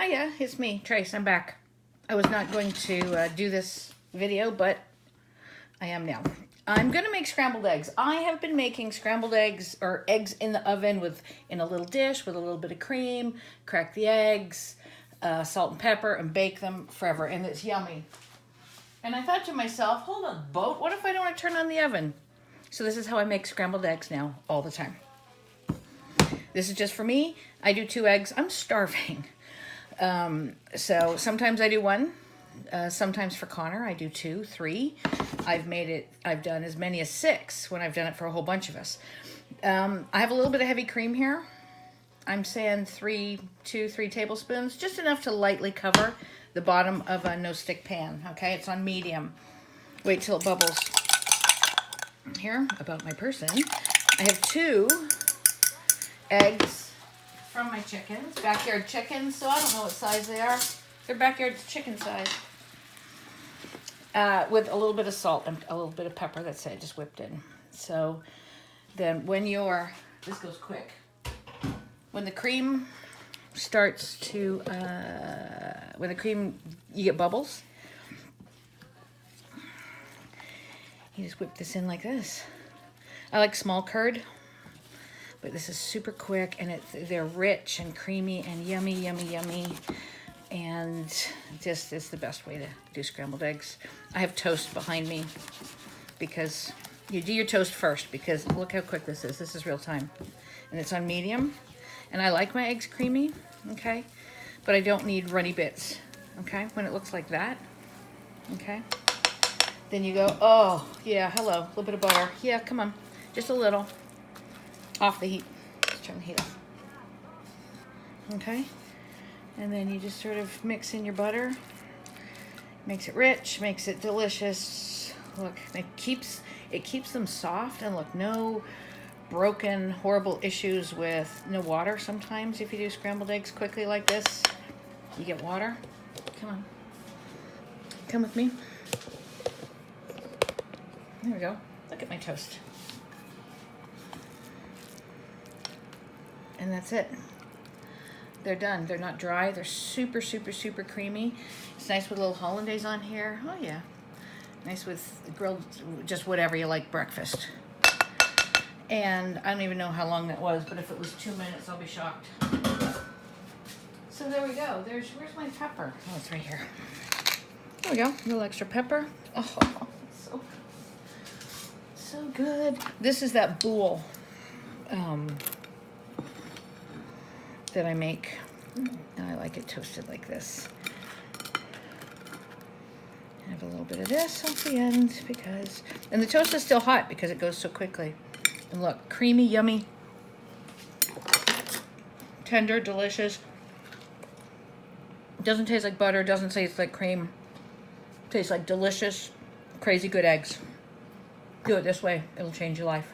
Hiya, it's me, Trace. I'm back. I was not going to do this video, but I am now. I'm going to make scrambled eggs. I have been making scrambled eggs or eggs in the oven in a little dish with a little bit of cream, crack the eggs, salt and pepper, and bake them forever, and it's yummy. And I thought to myself, hold on, boat, what if I don't want to turn on the oven? So this is how I make scrambled eggs now all the time. This is just for me. I do 2 eggs. I'm starving. So sometimes I do 1. Sometimes for Connor, I do 2, 3. I've done as many as 6 when I've done it for a whole bunch of us. I have a little bit of heavy cream here. I'm saying 3 tablespoons, just enough to lightly cover the bottom of a no-stick pan, okay? It's on medium. Wait till it bubbles. Here, about my person, I have 2 eggs from my chickens, backyard chickens, so I don't know what size they are. They're backyard chicken size. With a little bit of salt and a little bit of pepper, that's it, just whipped in. So then this goes quick. When the cream starts to, you get bubbles, you just whip this in like this. I like small curd, but this is super quick, and they're rich and creamy and yummy, yummy, yummy. And just it's the best way to do scrambled eggs. I have toast behind me because you do your toast first, because look how quick this is. This is real time. And it's on medium. And I like my eggs creamy, okay? But I don't need runny bits, okay? When it looks like that, okay? Then you go, oh, yeah, hello, a little bit of butter. Yeah, come on, just a little. Off the heat, just turn the heat off. Okay? And then you just sort of mix in your butter. Makes it rich, makes it delicious. Look, it keeps them soft, and look, no broken, horrible issues with no water. Sometimes if you do scrambled eggs quickly like this, you get water. Come on. Come with me. There we go. Look at my toast. And that's it. They're done. They're not dry. They're super, super, super creamy. It's nice with a little hollandaise on here. Oh, yeah. Nice with grilled, just whatever you like breakfast. And I don't even know how long that was, but if it was 2 minutes, I'll be shocked. So there we go. Where's my pepper? Oh, it's right here. There we go. A little extra pepper. Oh, so good. This is that boule that I make. And I like it toasted like this. I have a little bit of this off the end and the toast is still hot because it goes so quickly. And look, creamy, yummy, tender, delicious. Doesn't taste like butter, doesn't taste like cream. Tastes like delicious, crazy good eggs. Do it this way, it'll change your life.